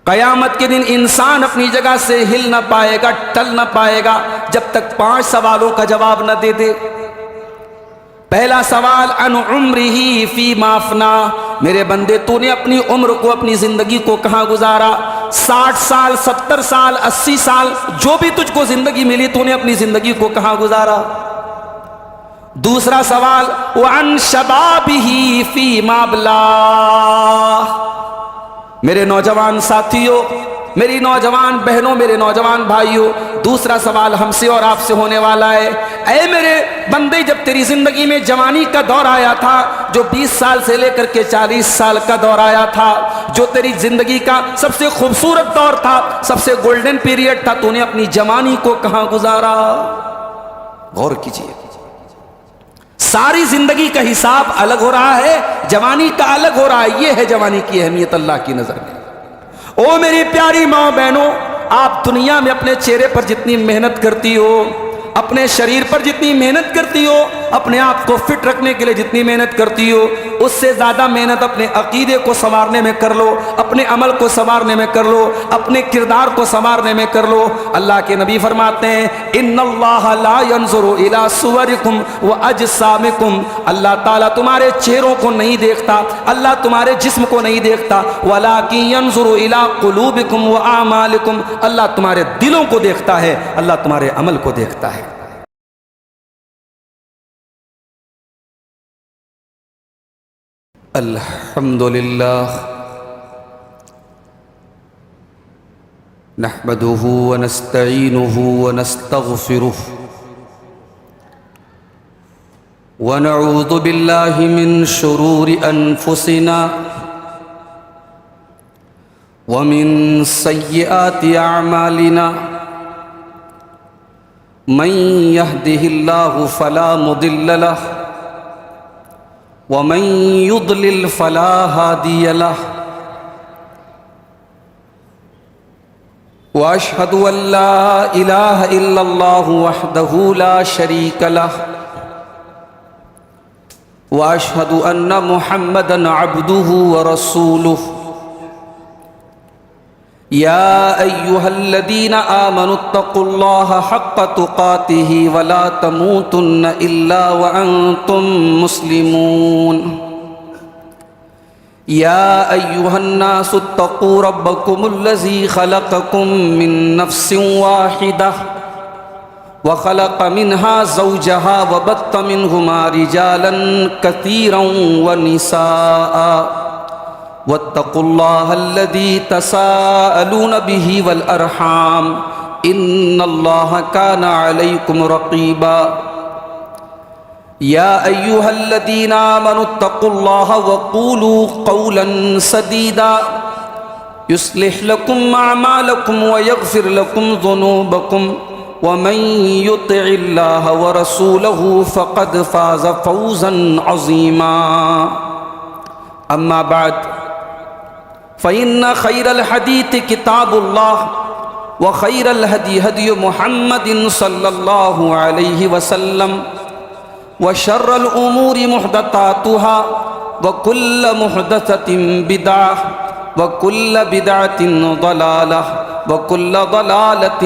قیامت کے دن انسان اپنی جگہ سے ہل نہ پائے گا، ٹل نہ پائے گا جب تک 5 سوالوں کا جواب نہ دے دے۔ پہلا سوال عن عمرہ فیما افنا، میرے بندے تو نے اپنی عمر کو، اپنی زندگی کو کہاں گزارا؟ 60 سال، 70 سال، 80 سال، جو بھی تجھ کو زندگی ملی تو نے اپنی زندگی کو کہاں گزارا؟ دوسرا سوال وعن شبابہ فیما ابلاہ، میرے نوجوان ساتھیوں، میری نوجوان بہنوں، میرے نوجوان بھائیوں، دوسرا سوال ہم سے اور آپ سے ہونے والا ہے۔ اے میرے بندے، جب تیری زندگی میں جوانی کا دور آیا تھا، جو 20 سال سے لے کر کے 40 سال کا دور آیا تھا، جو تیری زندگی کا سب سے خوبصورت دور تھا، سب سے گولڈن پیریڈ تھا، تو نے اپنی جوانی کو کہاں گزارا؟ غور کیجئے، ساری زندگی کا حساب الگ ہو رہا ہے، جوانی کا الگ ہو رہا ہے۔ یہ ہے جوانی کی اہمیت اللہ کی نظر میں۔ او میری پیاری ماں بہنوں، آپ دنیا میں اپنے چہرے پر جتنی محنت کرتی ہو، اپنے شریر پر جتنی محنت کرتی ہو، اپنے آپ کو فٹ رکھنے کے لیے جتنی محنت کرتی ہو، اس سے زیادہ محنت اپنے عقیدے کو سنوارنے میں کر لو، اپنے عمل کو سنوارنے میں کر لو، اپنے کردار کو سنوارنے میں کر لو۔ اللہ کے نبی فرماتے ہیں ان اللہ لا ينظر الى صورکم واجسامکم، اللہ تعالیٰ تمہارے چہروں کو نہیں دیکھتا، اللہ تمہارے جسم کو نہیں دیکھتا، ولکن ينظر الى قلوبکم واعمالکم، اللہ تمہارے دلوں کو دیکھتا ہے، اللہ تمہارے عمل کو دیکھتا ہے۔ الحمدللہ نحمده ونستعینه ونستغفره ونعوذ باللہ من شرور انفسنا ومن سیئات اعمالنا من يهده الله فلا مضل له ومن يضلل فلا هادي له واشهد ان لا اله الا الله وحده لا شريك له واشهد ان محمدا عبده ورسوله يا ايها الذين امنوا اتقوا الله حق تقاته ولا تموتن الا وانتم مسلمون يا ايها الناس اتقوا ربكم الذي خلقكم من نفس واحده وخلق منها زوجها وبث منهما رجالا كثيرا ونساء واتقوا الله الذي تساءلون به والأرحام إن الله كان عليكم رقيبا يا أيها الذين آمنوا اتقوا الله وقولوا قولا سديدا يصلح لكم أعمالكم ويغفر لكم ذنوبكم ومن يطع الله ورسوله فقد فاز فوزا عظيما أما بعد فإن خير الحديث كتاب الله وخير الهدي هدي محمد صلى الله عليه وسلم وشر الأمور محدثاتها وكل محدثة بدعة وكل بدعة ضلالة وكل ضلالة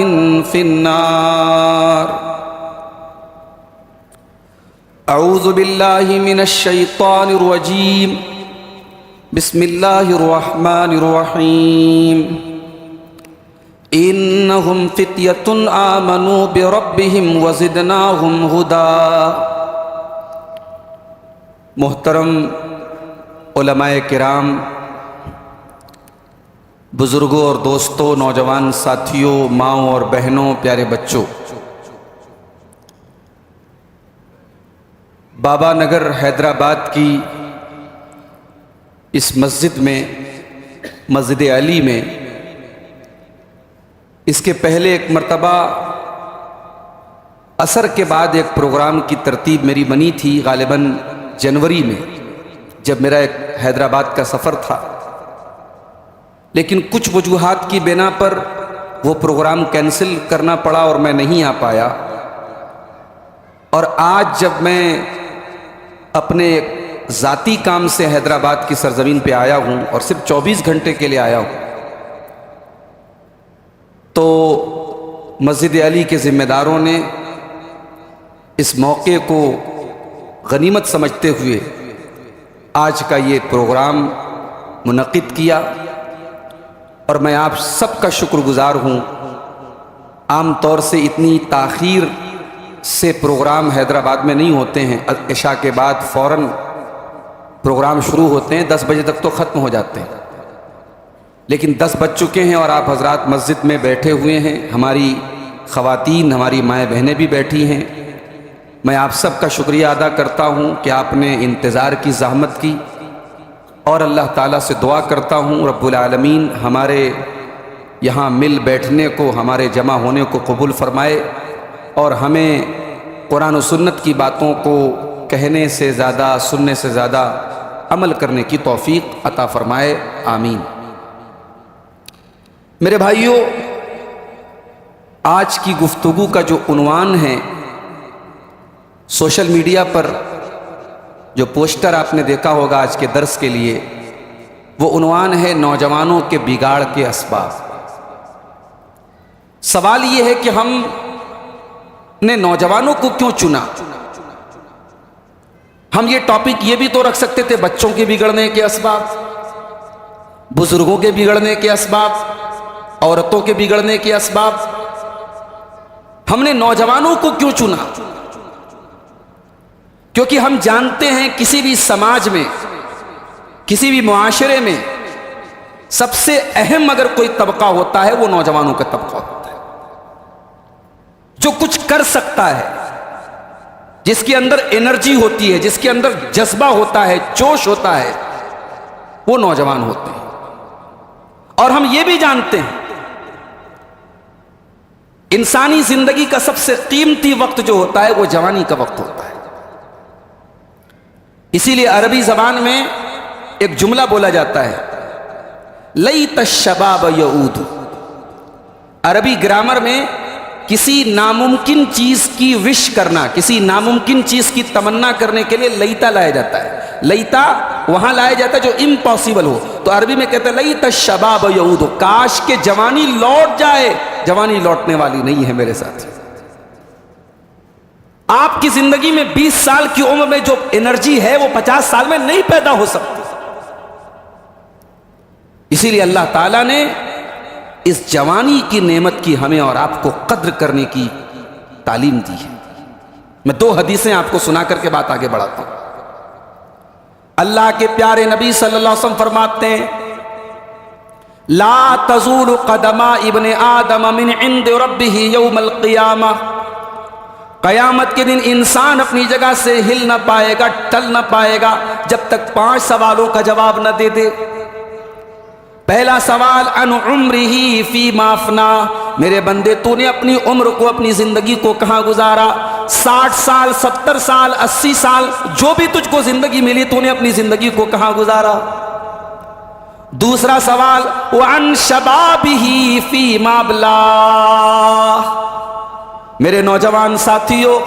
في النار أعوذ بالله من الشيطان الرجيم بسم اللہ الرحمن الرحیم انہم فتیۃ آمنوا بربہم وزدناہم ہدی۔ محترم علماء کرام، بزرگوں اور دوستوں، نوجوان ساتھیوں، ماؤں اور بہنوں، پیارے بچوں، بابا نگر حیدرآباد کی اس مسجد میں، مسجد علی میں، اس کے پہلے ایک مرتبہ عصر کے بعد ایک پروگرام کی ترتیب میری بنی تھی، غالباً جنوری میں، جب میرا ایک حیدرآباد کا سفر تھا، لیکن کچھ وجوہات کی بنا پر وہ پروگرام کینسل کرنا پڑا اور میں نہیں آ پایا۔ اور آج جب میں اپنے ذاتی کام سے حیدرآباد کی سرزمین پہ آیا ہوں اور صرف 24 گھنٹے کے لیے آیا ہوں، تو مسجد علی کے ذمہ داروں نے اس موقع کو غنیمت سمجھتے ہوئے آج کا یہ پروگرام منعقد کیا، اور میں آپ سب کا شکر گزار ہوں۔ عام طور سے اتنی تاخیر سے پروگرام حیدرآباد میں نہیں ہوتے ہیں، عشاء کے بعد فوراً پروگرام شروع ہوتے ہیں، 10 بجے تک تو ختم ہو جاتے ہیں، لیکن 10 بج چکے ہیں اور آپ حضرات مسجد میں بیٹھے ہوئے ہیں، ہماری خواتین، ہماری مائیں بہنیں بھی بیٹھی ہیں۔ میں آپ سب کا شکریہ ادا کرتا ہوں کہ آپ نے انتظار کی زحمت کی، اور اللہ تعالیٰ سے دعا کرتا ہوں رب العالمین ہمارے یہاں مل بیٹھنے کو، ہمارے جمع ہونے کو قبول فرمائے، اور ہمیں قرآن و سنت کی باتوں کو کہنے سے زیادہ، سننے سے زیادہ عمل کرنے کی توفیق عطا فرمائے، آمین۔ میرے بھائیوں، آج کی گفتگو کا جو عنوان ہے، سوشل میڈیا پر جو پوسٹر آپ نے دیکھا ہوگا آج کے درس کے لیے، وہ عنوان ہے نوجوانوں کے بگاڑ کے اسباب۔ سوال یہ ہے کہ ہم نے نوجوانوں کو کیوں چنا؟ ہم یہ ٹاپک یہ بھی تو رکھ سکتے تھے بچوں کے بگڑنے کے اسباب، بزرگوں کے بگڑنے کے اسباب، عورتوں کے بگڑنے کے اسباب۔ ہم نے نوجوانوں کو کیوں چنا؟ کیونکہ ہم جانتے ہیں کسی بھی سماج میں، کسی بھی معاشرے میں سب سے اہم اگر کوئی طبقہ ہوتا ہے وہ نوجوانوں کا طبقہ ہوتا ہے، جو کچھ کر سکتا ہے، جس کے اندر انرجی ہوتی ہے، جس کے اندر جذبہ ہوتا ہے، جوش ہوتا ہے، وہ نوجوان ہوتے ہیں۔ اور ہم یہ بھی جانتے ہیں انسانی زندگی کا سب سے قیمتی وقت جو ہوتا ہے وہ جوانی کا وقت ہوتا ہے۔ اسی لیے عربی زبان میں ایک جملہ بولا جاتا ہے، لیت الشباب یعود۔ عربی گرامر میں کسی ناممکن چیز کی وش کرنا، کسی ناممکن چیز کی تمنا کرنے کے لیے لیتا لایا جاتا ہے۔ لیتا وہاں لایا جاتا ہے جو امپاسبل ہو، تو عربی میں کہتے ہیں لیت الشباب یعود، کاش کہ جوانی لوٹ جائے۔ جوانی لوٹنے والی نہیں ہے میرے ساتھی۔ آپ کی زندگی میں 20 سال کی عمر میں جو انرجی ہے وہ 50 سال میں نہیں پیدا ہو سکتی۔ اسی لیے اللہ تعالیٰ نے اس جوانی کی نعمت کی ہمیں اور آپ کو قدر کرنے کی تعلیم دی ہے۔ میں 2 حدیثیں آپ کو سنا کر کے بات آگے بڑھاتا ہوں۔ اللہ کے پیارے نبی صلی اللہ علیہ وسلم فرماتے ہیں، لا تزول قدم ابن آدم من عند ربه یوم القیامہ، قیامت کے دن انسان اپنی جگہ سے ہل نہ پائے گا، ٹل نہ پائے گا جب تک 5 سوالوں کا جواب نہ دے دے۔ پہلا سوال عن عمرہ فیما افنا، میرے بندے تو نے اپنی عمر کو، اپنی زندگی کو کہاں گزارا؟ 60 سال، 70 سال، 80 سال، جو بھی تجھ کو زندگی ملی تو نے اپنی زندگی کو کہاں گزارا؟ دوسرا سوال وعن شبابہ فیما ابلاہ، میرے نوجوان ساتھیوں،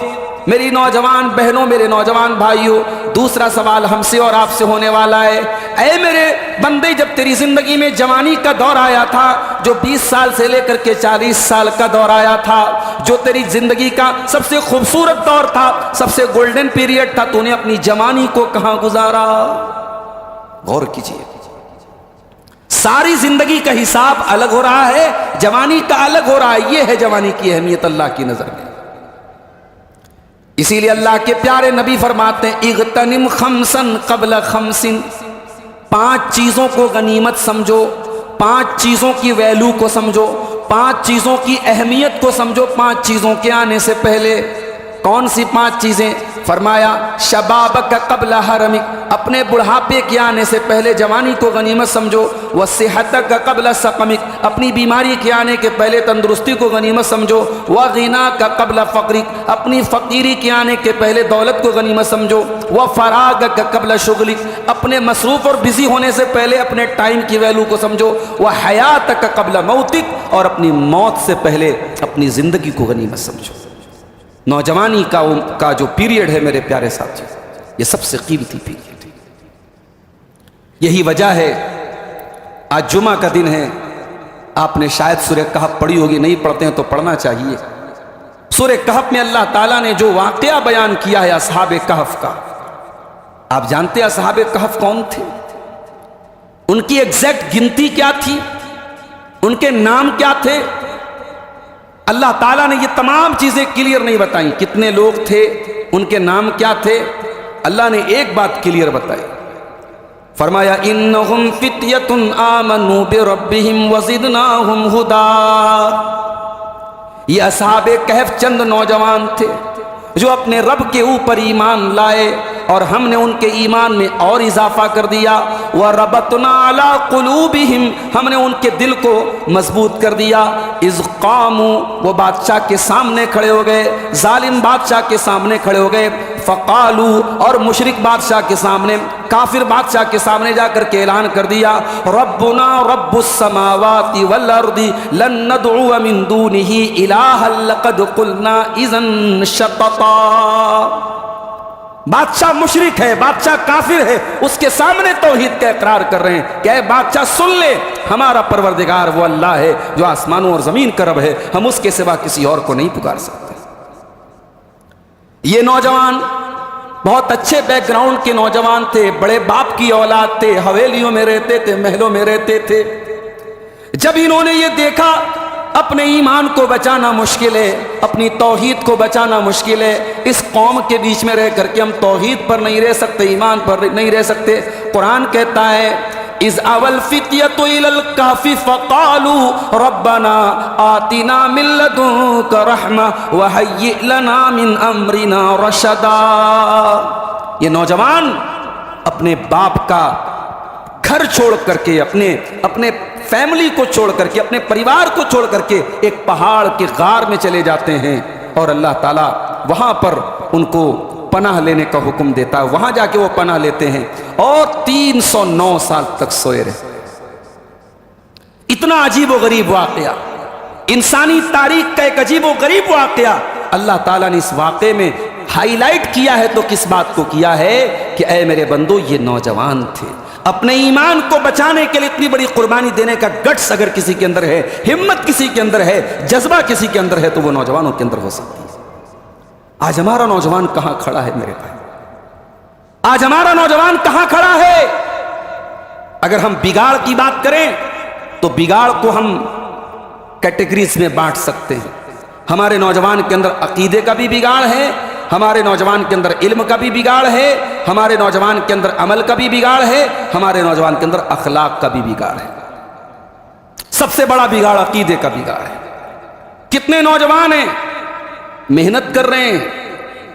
میری نوجوان بہنوں، میرے نوجوان بھائیوں، دوسرا سوال ہم سے اور آپ سے ہونے والا ہے۔ اے میرے بندے، جب تیری زندگی میں جوانی کا دور آیا تھا، جو 20 سال سے لے کر کے 40 سال کا دور آیا تھا، جو تیری زندگی کا سب سے خوبصورت دور تھا، سب سے گولڈن پیریڈ تھا، تو نے اپنی جوانی کو کہاں گزارا؟ غور کیجیے، ساری زندگی کا حساب الگ ہو رہا ہے، جوانی کا الگ ہو رہا ہے۔ یہ ہے جوانی کی اہمیت اللہ کی نظر میں۔ اسی لیے اللہ کے پیارے نبی فرماتے ہیں، اغتنم خمسن قبل خمسن، 5 چیزوں کو غنیمت سمجھو، 5 چیزوں کی ویلو کو سمجھو، 5 چیزوں کی اہمیت کو سمجھو 5 چیزوں کے آنے سے پہلے۔ کون سی 5 چیزیں؟ فرمایا شبابک قبل حرمک، اپنے بڑھاپے کے آنے سے پہلے جوانی کو غنیمت سمجھو، وصحتک قبل سقمک، اپنی بیماری کے آنے کے پہلے تندرستی کو غنیمت سمجھو، وغناک قبل فقرک، اپنی فقیری کے آنے کے پہلے دولت کو غنیمت سمجھو، وفراغک قبل شغلک، اپنے مصروف اور بزی ہونے سے پہلے اپنے ٹائم کی ویلو کو سمجھو، وحیاتک قبل موتک، اور اپنی موت سے پہلے اپنی زندگی کو غنیمت سمجھو۔ نوجوانی کا جو پیریڈ ہے میرے پیارے ساتھی، یہ سب سے قیمتی پیریڈ ہے۔ یہی وجہ ہے آج جمعہ کا دن ہے، آپ نے شاید سورہ کہف پڑھی ہوگی، نہیں پڑھتے ہیں تو پڑھنا چاہیے۔ سورہ کہف میں اللہ تعالیٰ نے جو واقعہ بیان کیا ہے اصحاب کہف کا، آپ جانتے ہیں اصحاب کہف کون تھے؟ ان کی ایگزیکٹ گنتی کیا تھی؟ ان کے نام کیا تھے؟ اللہ تعالیٰ نے یہ تمام چیزیں کلیئر نہیں بتائیں، کتنے لوگ تھے، ان کے نام کیا تھے۔ اللہ نے ایک بات کلیئر بتائی، فرمایا انہم فتیۃ آمنوا بربہم وزدناہم ہدا۔ یہ اصحاب کہف چند نوجوان تھے جو اپنے رب کے اوپر ایمان لائے اور ہم نے ان کے ایمان میں اور اضافہ کر دیا۔ وَرَبَطْنَا عَلَىٰ قُلُوبِهِمْ، ہم نے ان کے دل کو مضبوط کر دیا۔ اِذْ قَامُوا، وہ بادشاہ کے سامنے کھڑے ہو گئے، ظالم بادشاہ کے سامنے کھڑے ہو گئے۔ فقالوا، اور مشرک بادشاہ کے سامنے، کافر بادشاہ کے سامنے جا کر کے اعلان کر دیا، ربنا رب السماوات والارض لن ندعو من دونه الہا لقد قلنا اذا شططا۔ بادشاہ مشرک ہے، بادشاہ کافر ہے، اس کے سامنے توحید کا اقرار کر رہے ہیں کہ اے بادشاہ سن لے، ہمارا پروردگار وہ اللہ ہے جو آسمانوں اور زمین کا رب ہے، ہم اس کے سوا کسی اور کو نہیں پکار سکتے۔ یہ نوجوان بہت اچھے بیک گراؤنڈ کے نوجوان تھے، بڑے باپ کی اولاد تھے، حویلیوں میں رہتے تھے، محلوں میں رہتے تھے۔ جب انہوں نے یہ دیکھا اپنے ایمان کو بچانا مشکل ہے، اپنی توحید کو بچانا مشکل ہے، اس قوم کے بیچ میں رہ کر کے ہم توحید پر نہیں رہ سکتے، ایمان پر نہیں رہ سکتے۔ قرآن کہتا ہے اِذْ أَوَى الْفِتْيَةُ إِلَى الْكَهْفِ فَقَالُوا رَبَّنَا آتِنَا مِن لَّدُنكَ رَحْمَةً وَهَيِّئْ لَنَا مِنْ أَمْرِنَا رَشَدًا۔ یہ نوجوان اپنے باپ کا گھر چھوڑ کر کے، اپنے فیملی کو چھوڑ کر کے، اپنے پریوار کو چھوڑ کر کے ایک پہاڑ کے غار میں چلے جاتے ہیں، اور اللہ تعالیٰ وہاں پر ان کو پناہ لینے کا حکم دیتا ہے۔ وہاں جا کے وہ پناہ لیتے ہیں اور 309 سال تک سوئے رہے۔ اتنا عجیب و غریب واقعہ، انسانی تاریخ کا ایک عجیب و غریب واقعہ اللہ تعالیٰ نے اس واقعے میں ہائی لائٹ کیا ہے۔ تو کس بات کو کیا ہے کہ اے میرے بندو، یہ نوجوان تھے، اپنے ایمان کو بچانے کے لیے اتنی بڑی قربانی دینے کا گٹس اگر کسی کے اندر ہے، ہمت کسی کے اندر ہے، جذبہ کسی کے اندر ہے، تو وہ نوجوانوں کے اندر ہو سکتی ہے۔ آج ہمارا نوجوان کہاں کھڑا ہے میرے بھائی؟ آج ہمارا نوجوان کہاں کھڑا ہے؟ اگر ہم بگاڑ کی بات کریں تو بگاڑ کو ہم کیٹیگریز میں بانٹ سکتے ہیں۔ ہمارے نوجوان کے اندر عقیدے کا بھی بگاڑ ہے، ہمارے نوجوان کے اندر علم کا بھی بگاڑ ہے، ہمارے نوجوان کے اندر عمل کا بھی بگاڑ ہے، ہمارے نوجوان کے اندر اخلاق کا بھی بگاڑ ہے۔ سب سے بڑا بگاڑ عقیدے کا بگاڑ ہے۔ کتنے نوجوان ہیں، محنت کر رہے ہیں،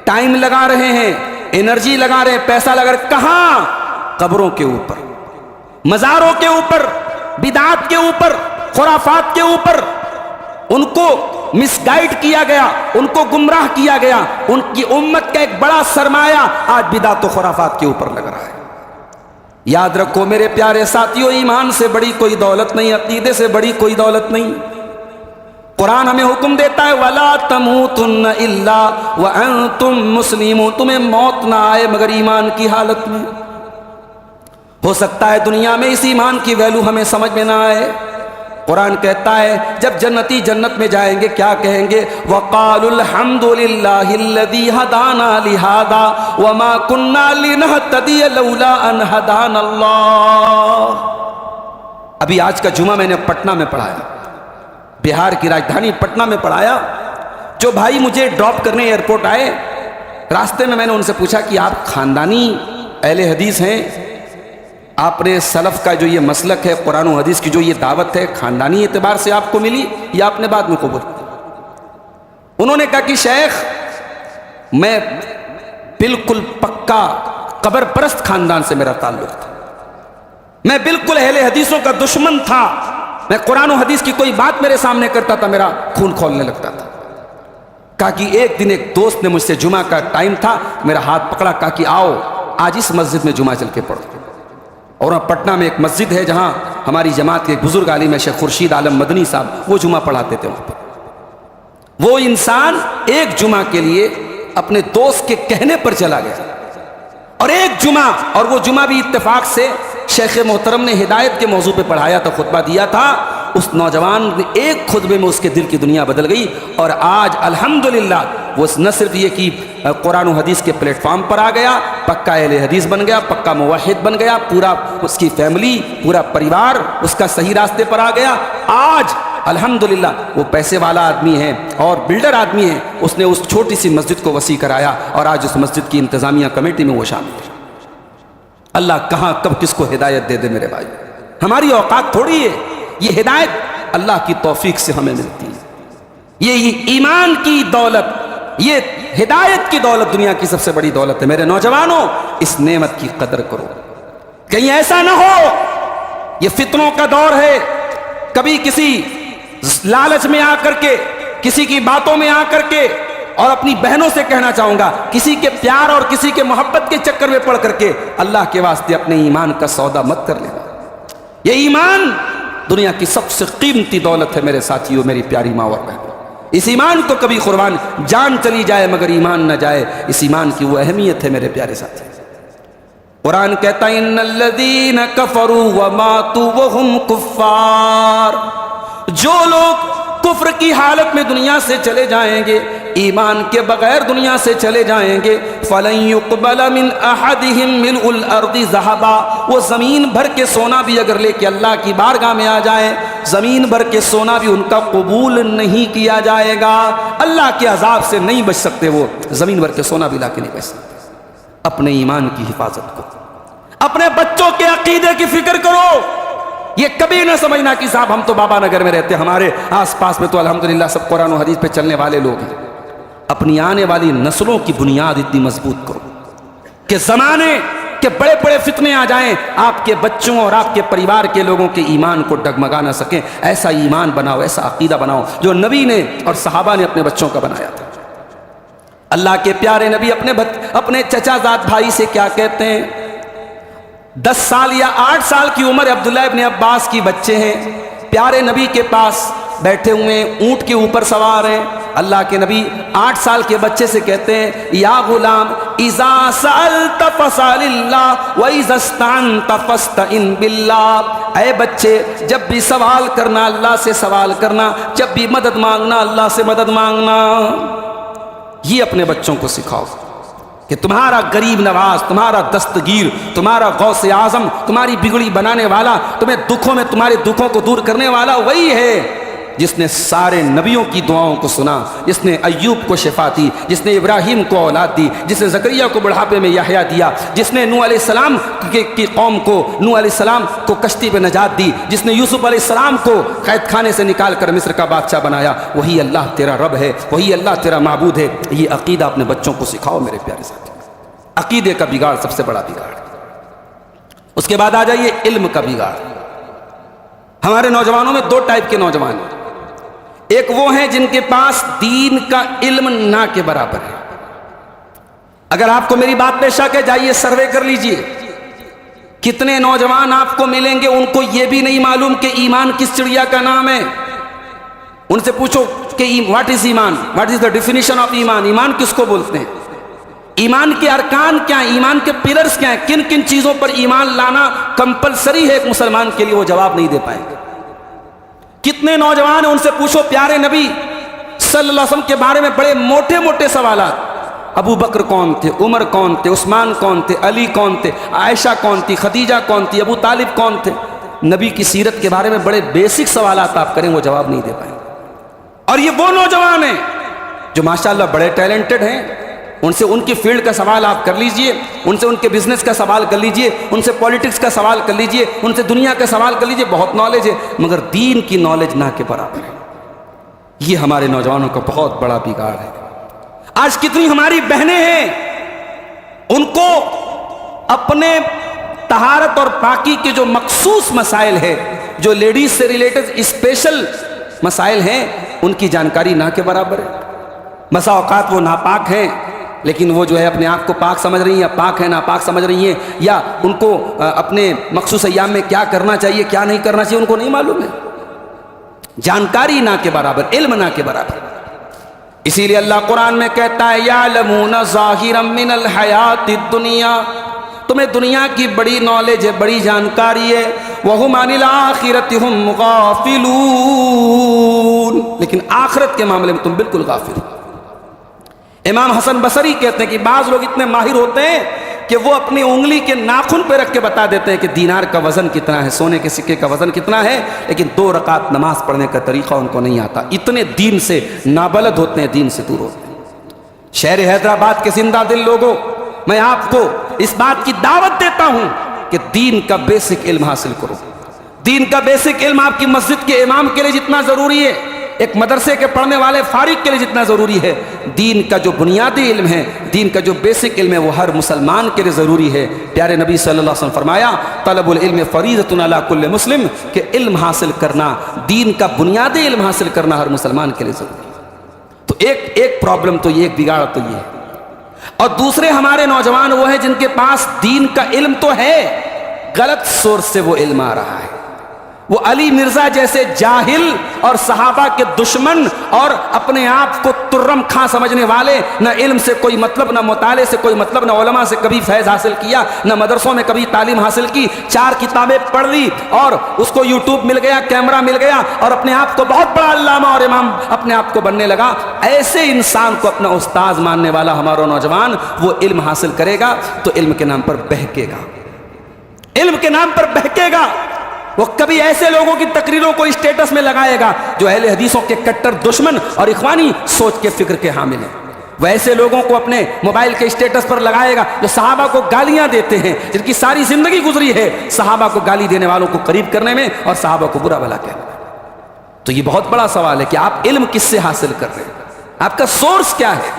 ٹائم لگا رہے ہیں، انرجی لگا رہے ہیں، پیسہ لگا رہے ہیں، کہاں؟ قبروں کے اوپر، مزاروں کے اوپر، بدعات کے اوپر، خرافات کے اوپر۔ ان کو مس گائیڈ کیا گیا، ان کو گمراہ کیا گیا، ان کی امت کا ایک بڑا سرمایہ آج بدعات و خرافات کے اوپر لگ رہا ہے۔ یاد رکھو میرے پیارے ساتھیوں، ایمان سے بڑی کوئی دولت نہیں، عقیدے سے بڑی کوئی دولت نہیں۔ قرآن ہمیں حکم دیتا ہے وَلَا تَمُوتُنَّ إِلَّا وَأَنْتُمْ مُسْلِمُونَ، تمہیں موت نہ آئے مگر ایمان کی حالت میں۔ ہو سکتا ہے دنیا میں اس ایمان کی ویلو ہمیں سمجھ میں نہ آئے۔ قرآن کہتا ہے جب جنتی جنت میں جائیں گے کیا کہیں گے؟ وَقَالُوا الْحَمْدُ لِلَّهِ الَّذِي هَدَانَا لِهَذَا وَمَا كُنَّا لِنَهْتَدِيَ لَوْلَا أَنْ هَدَانَا اللَّهُ۔ ابھی آج کا جمعہ میں نے پٹنہ میں پڑھایا، بہار کی راجدھانی پٹنہ میں پڑھایا۔ جو بھائی مجھے ڈراپ کرنے ایئرپورٹ آئے، راستے میں نے ان سے پوچھا کہ آپ خاندانی اہل حدیث ہیں، آپ نے سلف کا جو یہ مسلک ہے، قرآن و حدیث کی جو یہ دعوت ہے، خاندانی اعتبار سے آپ کو ملی یا آپ نے بعد میں قبول کی؟ انہوں نے کہا کہ شیخ میں بالکل پکا قبر پرست خاندان سے میرا تعلق تھا، میں بالکل اہل حدیثوں کا دشمن تھا، میں قرآن و حدیث کی کوئی بات میرے سامنے کرتا تھا میرا خون کھولنے لگتا تھا۔ کہا کہ ایک دن ایک دوست نے مجھ سے، جمعہ کا ٹائم تھا، میرا ہاتھ پکڑا، کہا کہ آؤ آج اس مسجد میں جمعہ چل کے پڑھو۔ اور پٹنہ میں ایک مسجد ہے جہاں ہماری جماعت کے بزرگ عالم ہے شیخ خورشید عالم مدنی صاحب، وہ جمعہ پڑھاتے تھے وہاں پر۔ وہ انسان ایک جمعہ کے لیے اپنے دوست کے کہنے پر چلا گیا، اور ایک جمعہ، اور وہ جمعہ بھی اتفاق سے شیخ محترم نے ہدایت کے موضوع پہ پڑھایا تھا، خطبہ دیا تھا، اس نوجوان نے ایک خطبے میں اس کے دل کی دنیا بدل گئی، اور آج الحمدللہ وہ نہ صرف یہ کہ قرآن و حدیث کے پلیٹ فارم پر آ گیا، پکا اہل حدیث بن گیا، پکا موحد بن گیا، پورا اس کی فیملی، پورا پریوار اس کا صحیح راستے پر آ گیا۔ آج الحمدللہ وہ پیسے والا آدمی ہے اور بلڈر آدمی ہے، اس نے اس چھوٹی سی مسجد کو وسیع کرایا اور آج اس مسجد کی انتظامیہ کمیٹی میں وہ شامل ہے۔ اللہ کہاں کب کس کو ہدایت دے دے میرے بھائی، ہماری اوقات تھوڑی ہے، یہ ہدایت اللہ کی توفیق سے ہمیں ملتی ہے۔ یہ ایمان کی دولت، یہ ہدایت کی دولت دنیا کی سب سے بڑی دولت ہے۔ میرے نوجوانوں، اس نعمت کی قدر کرو، کہیں ایسا نہ ہو، یہ فتنوں کا دور ہے، کبھی کسی لالچ میں آ کر کے، کسی کی باتوں میں آ کر کے، اور اپنی بہنوں سے کہنا چاہوں گا، کسی کے پیار اور کسی کے محبت کے چکر میں پڑ کر کے اللہ کے واسطے اپنے ایمان کا سودا مت کر لینا۔ یہ ایمان دنیا کی سب سے قیمتی دولت ہے میرے ساتھیوں، میری پیاری ماں اور بہنوں، اس ایمان کو کبھی قربان، جان چلی جائے مگر ایمان نہ جائے، اس ایمان کی وہ اہمیت ہے میرے پیارے ساتھی۔ قرآن کہتا ہے ان الذین کفروا وماتوا وهم کفار، جو لوگ کفر کی حالت میں دنیا سے چلے جائیں گے، ایمان کے بغیر دنیا سے چلے جائیں گے، فَلَن يُقْبَلَ مِنْ أَحَدِهِمْ مِلْءُ الْأَرْضِ ذَهَبًا، وہ زمین بھر کے سونا بھی اگر لے کے اللہ کی بارگاہ میں آ جائے، زمین بھر کے سونا بھی ان کا قبول نہیں کیا جائے گا۔ اللہ کے عذاب سے نہیں بچ سکتے، وہ زمین بھر کے سونا بھی لا کے نہیں بچ سکتے۔ اپنے ایمان کی حفاظت کرو، اپنے بچوں کے عقیدے کی فکر کرو، یہ کبھی نہ سمجھنا کہ صاحب ہم تو بابا نگر میں رہتے ہیں، ہمارے آس پاس میں تو الحمدللہ سب قرآن و حدیث پہ چلنے والے لوگ ہیں۔ اپنی آنے والی نسلوں کی بنیاد اتنی مضبوط کرو کہ زمانے کے بڑے بڑے فتنے آ جائیں، آپ کے بچوں اور آپ کے پریوار کے لوگوں کے ایمان کو ڈگمگا نہ سکیں۔ ایسا ایمان بناؤ، ایسا عقیدہ بناؤ جو نبی نے اور صحابہ نے اپنے بچوں کا بنایا تھا۔ اللہ کے پیارے نبی اپنے چچا زاد بھائی سے کیا کہتے ہیں؟ 10 سال یا 8 سال کی عمر عبداللہ ابن عباس کی بچے ہیں، پیارے نبی کے پاس بیٹھے ہوئے ہیں، اونٹ کے اوپر سوار ہیں۔ اللہ کے نبی 8 سال کے بچے سے کہتے ہیں یا غلام اذا سألت فاسأل اللہ واذا استعنت فاستعن باللہ، اے بچے جب بھی سوال کرنا اللہ سے سوال کرنا، جب بھی مدد مانگنا اللہ سے مدد مانگنا۔ یہ اپنے بچوں کو سکھاؤ کہ تمہارا غریب نواز، تمہارا دستگیر، تمہارا غوث اعظم، تمہاری بگڑی بنانے والا، تمہیں دکھوں میں تمہارے دکھوں کو دور کرنے والا وہی ہے جس نے سارے نبیوں کی دعاؤں کو سنا، جس نے ایوب کو شفا دی، جس نے ابراہیم کو اولاد دی، جس نے زکریا کو بڑھاپے میں یحییٰ دیا، جس نے نوح علیہ السلام کی قوم کو، نوح علیہ السلام کو کشتی پہ نجات دی، جس نے یوسف علیہ السلام کو قید خانے سے نکال کر مصر کا بادشاہ بنایا، وہی اللہ تیرا رب ہے، وہی اللہ تیرا معبود ہے۔ یہ عقیدہ اپنے بچوں کو سکھاؤ میرے پیارے ساتھی۔ عقیدے کا بگاڑ سب سے بڑا بگاڑ۔ اس کے بعد آ جائیے علم کا بگاڑ۔ ہمارے نوجوانوں میں 2 ٹائپ کے نوجوان ہیں، ایک وہ ہیں جن کے پاس دین کا علم نہ کے برابر ہے۔ اگر آپ کو میری بات پہ شک ہے، جائیے سروے کر لیجئے، کتنے نوجوان آپ کو ملیں گے ان کو یہ بھی نہیں معلوم کہ ایمان کس چڑیا کا نام ہے۔ ان سے پوچھو کہ واٹ از ایمان، what is the definition of ایمان، ایمان کس کو بولتے ہیں، ایمان کے ارکان کیا ہیں، ایمان کے پلرز کیا ہیں، کن کن چیزوں پر ایمان لانا کمپلسری ہے ایک مسلمان کے لیے، وہ جواب نہیں دے پائیں گے۔ کتنے نوجوان ہیں ان سے پوچھو پیارے نبی صلی اللہ علیہ وسلم کے بارے میں بڑے موٹے موٹے سوالات، ابو بکر کون تھے، عمر کون تھے، عثمان کون تھے، علی کون تھے، عائشہ کون تھی، خدیجہ کون تھی، ابو طالب کون تھے، نبی کی سیرت کے بارے میں بڑے بیسک سوالات آپ کریں، وہ جواب نہیں دے پائیں۔ اور یہ وہ نوجوان ہیں جو ماشاءاللہ بڑے ٹیلنٹڈ ہیں، ان سے ان کی فیلڈ کا سوال آپ کر لیجئے، ان سے ان کے بزنس کا سوال کر لیجئے، ان سے پولیٹکس کا سوال کر لیجئے، ان سے دنیا کا سوال کر لیجئے، بہت نالج ہے، مگر دین کی نالج نہ کے برابر ہے۔ یہ ہمارے نوجوانوں کا بہت بڑا بگاڑ ہے۔ آج کتنی ہماری بہنیں ہیں، ان کو اپنے طہارت اور پاکی کے جو مخصوص مسائل ہیں، جو لیڈیز سے ریلیٹڈ اسپیشل مسائل ہیں، ان کی جانکاری نہ کے برابر ہے۔ بسا اوقات وہ ناپاک ہیں لیکن وہ جو ہے اپنے آپ کو پاک سمجھ رہی ہیں، یا پاک ہے ناپاک سمجھ رہی ہیں، یا ان کو اپنے مخصوص ایام میں کیا کرنا چاہیے کیا نہیں کرنا چاہیے ان کو نہیں معلوم ہے۔ جانکاری نہ کے برابر، علم نہ کے برابر۔ اسی لیے اللہ قرآن میں کہتا ہے یعلمون ظاہرا من الحیات الدنیا، تمہیں دنیا کی بڑی نالج ہے، بڑی جانکاری ہے، وَهُمْ عَنِ الْآخِرَةِ هُمْ غَافِلُونَ، لیکن آخرت کے معاملے میں تم بالکل غافل ہو۔ امام حسن بصری کہتے ہیں کہ بعض لوگ اتنے ماہر ہوتے ہیں کہ وہ اپنی انگلی کے ناخن پہ رکھ کے بتا دیتے ہیں کہ دینار کا وزن کتنا ہے، سونے کے سکے کا وزن کتنا ہے، لیکن 2 رکعت نماز پڑھنے کا طریقہ ان کو نہیں آتا، اتنے دین سے نابلد ہوتے ہیں، دین سے دور ہوتے ہیں۔ شہر حیدرآباد کے زندہ دل لوگوں، میں آپ کو اس بات کی دعوت دیتا ہوں کہ دین کا بیسک علم حاصل کرو۔ دین کا بیسک علم آپ کی مسجد کے امام کے لیے جتنا ضروری ہے، ایک مدرسے کے پڑھنے والے فارغ کے لیے جتنا ضروری ہے، دین کا جو بنیادی علم ہے، دین کا جو بیسک علم ہے، وہ ہر مسلمان کے لیے ضروری ہے۔ پیارے نبی صلی اللہ علیہ وسلم فرمایا طلب العلم فریضۃ علی کل مسلم، کہ علم حاصل کرنا، دین کا بنیادی علم حاصل کرنا ہر مسلمان کے لیے ضروری ہے۔ تو ایک پرابلم تو یہ، ایک بگاڑ تو یہ ہے۔ اور دوسرے ہمارے نوجوان وہ ہیں جن کے پاس دین کا علم تو ہے، غلط سورس سے وہ علم آ رہا ہے۔ وہ علی مرزا جیسے جاہل اور صحابہ کے دشمن اور اپنے آپ کو ترم خاں سمجھنے والے، نہ علم سے کوئی مطلب، نہ مطالعے سے کوئی مطلب، نہ علماء سے کبھی فیض حاصل کیا، نہ مدرسوں میں کبھی تعلیم حاصل کی، 4 کتابیں پڑھ لی اور اس کو یوٹیوب مل گیا، کیمرہ مل گیا اور اپنے آپ کو بہت بڑا علامہ اور امام اپنے آپ کو بننے لگا۔ ایسے انسان کو اپنا استاذ ماننے والا ہمارا نوجوان وہ علم حاصل کرے گا تو علم کے نام پر بہکے گا، علم کے نام پر بہکے گا۔ وہ کبھی ایسے لوگوں کی تقریروں کو اسٹیٹس میں لگائے گا جو اہل حدیثوں کے کٹر دشمن اور اخوانی سوچ کے فکر کے حامل ہیں۔ وہ ایسے لوگوں کو اپنے موبائل کے اسٹیٹس پر لگائے گا جو صحابہ کو گالیاں دیتے ہیں، جن کی ساری زندگی گزری ہے صحابہ کو گالی دینے والوں کو قریب کرنے میں اور صحابہ کو برا بھلا کہنے میں۔ تو یہ بہت بڑا سوال ہے کہ آپ علم کس سے حاصل کر رہے ہیں، آپ کا سورس کیا ہے؟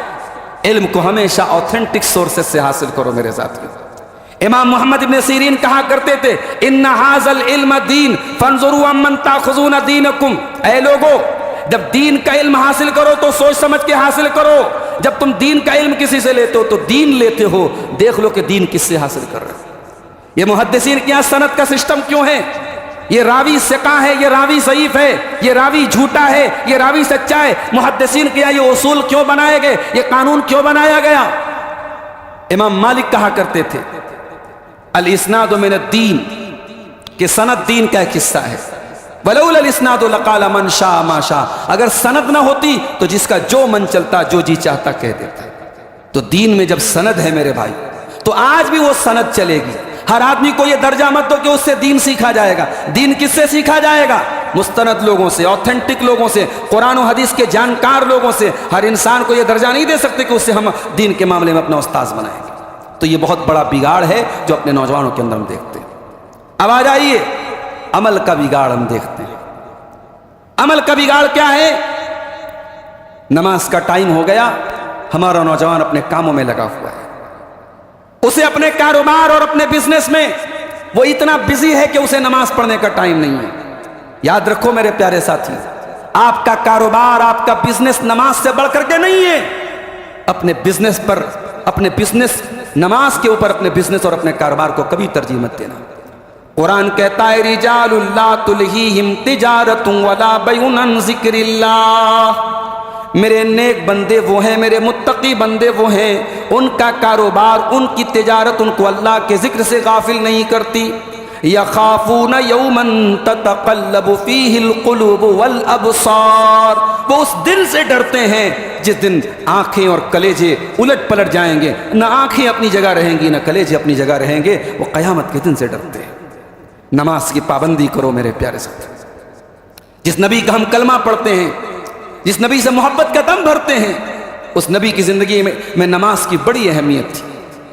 علم کو ہمیشہ آتھینٹک سورسز سے حاصل کرو میرے ساتھیو۔ امام محمد ابن سیرین کہا کرتے تھے ان ھذا العلم دین فانظروا عمن تاخذون دینکم، اے لوگو جب دین کا علم حاصل کرو تو سوچ سمجھ کے حاصل کرو، جب تم دین کا علم کسی سے لیتے ہو تو دین لیتے ہو، دیکھ لو کہ دین کس سے حاصل کر رہے ہو۔ یہ محدثین کے یہاں سند کا سسٹم کیوں ہے؟ یہ راوی ثقہ ہے، یہ راوی ضعیف ہے، یہ راوی جھوٹا ہے، یہ راوی سچا ہے۔ محدثین کے یہاں یہ اصول کیوں بنائے گئے، یہ قانون کیوں بنایا گیا؟ امام مالک کہا کرتے تھے الاسناد من الدین، کہ سند دین کا ایک حصہ ہے۔ ولولا الاسناد لقال من شاء ما شاء، اگر سند نہ ہوتی تو جس کا جو من چلتا، جو جی چاہتا کہہ دیتا۔ تو دین میں جب سند ہے میرے بھائی تو آج بھی وہ سند چلے گی۔ ہر آدمی کو یہ درجہ مت دو کہ اس سے دین سیکھا جائے گا۔ دین کس سے سیکھا جائے گا؟ مستند لوگوں سے، آتھینٹک لوگوں سے، قرآن و حدیث کے جانکار لوگوں سے۔ ہر انسان کو یہ درجہ نہیں دے سکتے کہ اس سے ہم دین کے معاملے میں اپنا استاذ بنائیں گے۔ تو یہ بہت بڑا بگاڑ ہے جو اپنے نوجوانوں کے اندر ہم دیکھتے ہیں۔ اب آ جائیے عمل کا بگاڑ ہم دیکھتے ہیں۔ عمل کا بگاڑ کیا ہے؟ نماز کا ٹائم ہو گیا، ہمارا نوجوان اپنے کاموں میں لگا ہوا ہے، اسے اپنے کاروبار اور اپنے بزنس میں وہ اتنا بزی ہے کہ اسے نماز پڑھنے کا ٹائم نہیں ہے۔ یاد رکھو میرے پیارے ساتھی، آپ کا کاروبار، آپ کا بزنس نماز سے بڑھ کر کے نہیں ہے۔ اپنے بزنس پر، اپنے بزنس، نماز کے اوپر اپنے بزنس اور اپنے کاروبار کو کبھی ترجیح مت دینا۔ قرآن کہتا ہے رجال لا تلہیہم تجارت ولا بیع عن ذکر اللہ، میرے نیک بندے وہ ہیں، میرے متقی بندے وہ ہیں، ان کا کاروبار، ان کی تجارت ان کو اللہ کے ذکر سے غافل نہیں کرتی۔ یخافون یوما تتقلب فیہ القلوب والابصار، وہ اس دن سے ڈرتے ہیں جس دن آنکھیں اور کلیجے الٹ پلٹ جائیں گے، نہ آنکھیں اپنی جگہ رہیں گی نہ کلیجے اپنی جگہ رہیں گے۔ وہ قیامت کے دن سے ڈرتے ہیں۔ نماز کی پابندی کرو میرے پیارے ساتھی۔ جس نبی کا ہم کلمہ پڑھتے ہیں، جس نبی سے محبت کا دم بھرتے ہیں، اس نبی کی زندگی میں نماز کی بڑی اہمیت تھی۔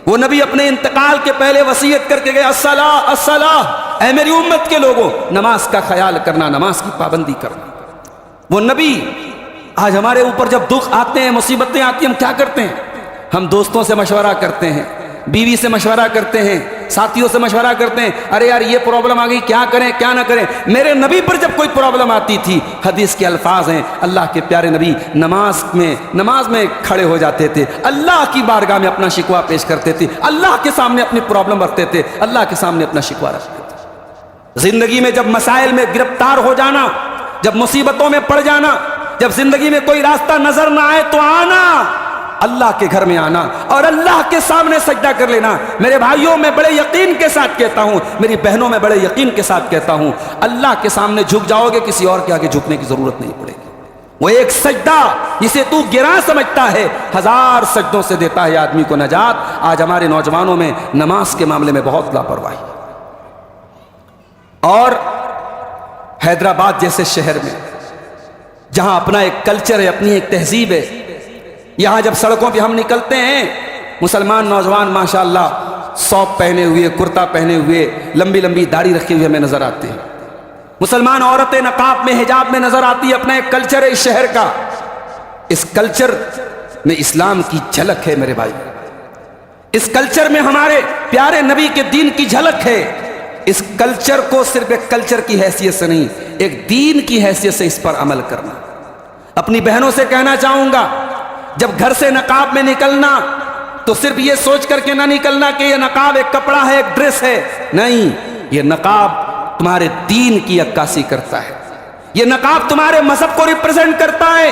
وہ نبی اپنے انتقال کے پہلے وصیت کر کے گئے الصلاۃ الصلاۃ، اے میری امت کے لوگوں نماز کا خیال کرنا، نماز کی پابندی کرنا۔ وہ نبی آج ہمارے اوپر جب دکھ آتے ہیں، مصیبتیں آتی ہیں، ہم کیا کرتے ہیں؟ ہم دوستوں سے مشورہ کرتے ہیں، بیوی سے مشورہ کرتے ہیں، ساتھیوں سے مشورہ کرتے ہیں، ارے یار یہ پرابلم آ گئی، کیا کریں کیا نہ کریں۔ میرے نبی پر جب کوئی پرابلم آتی تھی، حدیث کے الفاظ ہیں، اللہ کے پیارے نبی نماز میں کھڑے ہو جاتے تھے، اللہ کی بارگاہ میں اپنا شکوہ پیش کرتے تھے، اللہ کے سامنے اپنی پرابلم رکھتے تھے، اللہ کے سامنے اپنا شکوہ رکھتے تھے۔ زندگی میں جب مسائل میں گرفتار ہو جانا، جب مصیبتوں میں پڑ جانا، جب زندگی میں کوئی راستہ نظر نہ آئے تو آنا، اللہ کے گھر میں آنا اور اللہ کے سامنے سجدہ کر لینا۔ میرے بھائیوں، میں بڑے یقین کے ساتھ کہتا ہوں، میری بہنوں میں بڑے یقین کے ساتھ کہتا ہوں، اللہ کے سامنے جھک جاؤ گے، کسی اور کے آگے جھکنے کی ضرورت نہیں پڑے گی۔ وہ ایک سجدہ جسے تو گراں سمجھتا ہے، 1000 سجدوں سے دیتا ہے آدمی کو نجات۔ آج ہمارے نوجوانوں میں نماز کے معاملے میں بہت لاپرواہی، اور حیدرآباد جیسے شہر میں جہاں اپنا ایک کلچر ہے، اپنی ایک تہذیب ہے، یہاں جب سڑکوں پہ ہم نکلتے ہیں، مسلمان نوجوان ماشاءاللہ سوپ پہنے ہوئے، کرتا پہنے ہوئے، لمبی لمبی داڑھی رکھے ہوئے ہمیں نظر آتے ہیں۔ مسلمان عورتیں نقاب میں، حجاب میں نظر آتی ہے۔ اپنا ایک کلچر ہے اس شہر کا، اس کلچر میں اسلام کی جھلک ہے میرے بھائی، اس کلچر میں ہمارے پیارے نبی کے دین کی جھلک ہے۔ اس کلچر کو صرف ایک کلچر کی حیثیت سے نہیں، ایک دین کی حیثیت سے اس پر عمل کرنا۔ اپنی بہنوں سے کہنا چاہوں گا، جب گھر سے نقاب میں نکلنا تو صرف یہ سوچ کر کے نہ نکلنا کہ یہ نقاب ایک کپڑا ہے، ایک ڈریس ہے، نہیں، یہ نقاب تمہارے دین کی عکاسی کرتا ہے، یہ نقاب تمہارے مذہب کو ریپرزینٹ کرتا ہے۔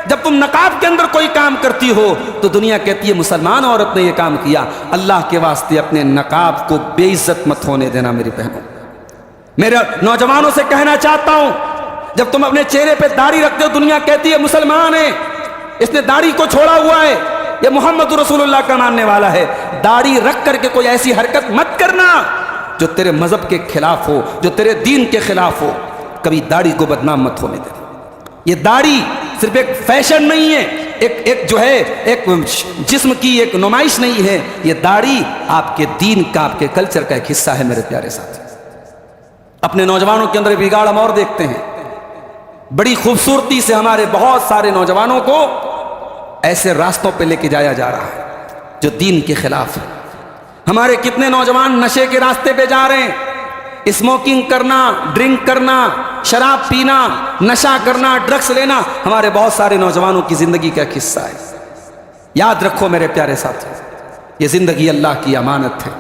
جب تم نقاب کے اندر کوئی کام کرتی ہو تو دنیا کہتی ہے مسلمان عورت نے یہ کام کیا۔ اللہ کے واسطے اپنے نقاب کو بے عزت مت ہونے دینا میری بہنوں۔ میرے نوجوانوں سے کہنا چاہتا ہوں، جب تم اپنے چہرے پہ داڑھی رکھتے ہو، دنیا کہتی ہے مسلمان ہے، اس نے داڑھی کو چھوڑا ہوا ہے، یہ محمد رسول اللہ کا ماننے والا ہے۔ داڑھی رکھ کر کے کوئی ایسی حرکت مت کرنا جو تیرے مذہب کے خلاف ہو، جو تیرے دین کے خلاف ہو۔ کبھی داڑھی کو بدنام مت ہونے دینا۔ یہ داڑھی صرف ایک فیشن نہیں ہے، ایک جو ہے ایک جسم کی ایک نمائش نہیں ہے، یہ داڑھی آپ کے دین کا، آپ کے کلچر کا ایک حصہ ہے میرے پیارے ساتھی۔ اپنے نوجوانوں کے اندر بگاڑ ہم اور دیکھتے ہیں، بڑی خوبصورتی سے ہمارے بہت سارے نوجوانوں کو ایسے راستوں پہ لے کے جایا جا رہا ہے جو دین کے خلاف ہے۔ ہمارے کتنے نوجوان نشے کے راستے پہ جا رہے ہیں، اسموکنگ کرنا، ڈرنک کرنا، شراب پینا، نشہ کرنا، ڈرگس لینا ہمارے بہت سارے نوجوانوں کی زندگی کا ایک حصہ ہے۔ یاد رکھو میرے پیارے ساتھی، یہ زندگی اللہ کی امانت ہے،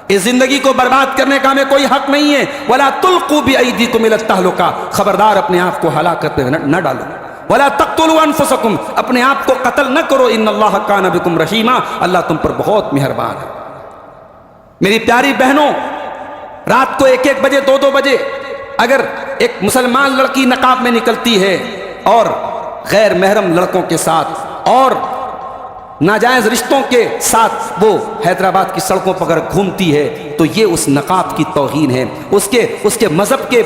اس زندگی کو برباد کرنے کا ہمیں کوئی حق نہیں ہے۔ وَلَا تُلْقُوا بِأَيْدِيكُمْ إِلَى التَّهْلُكَةِ، خبردار اپنے آپ کو ہلاکت میں نہ ڈالو۔ وَلَا تَقْتُلُوا أَنفُسَكُمْ، اپنے آپ کو قتل نہ کرو، إِنَّ اللَّهَ كَانَ بِكُمْ رَحِيمًا، اللہ تم پر بہت مہربان ہے۔ میری پیاری بہنوں، رات کو 1-1 بجے 2-2 بجے اگر ایک مسلمان لڑکی نقاب میں نکلتی ہے اور غیر محرم لڑکوں کے ساتھ اور ناجائز رشتوں کے ساتھ وہ حیدرآباد کی سڑکوں پر اگر گھومتی ہے تو یہ اس نقاب کی توہین ہے، اس کے مذہب کے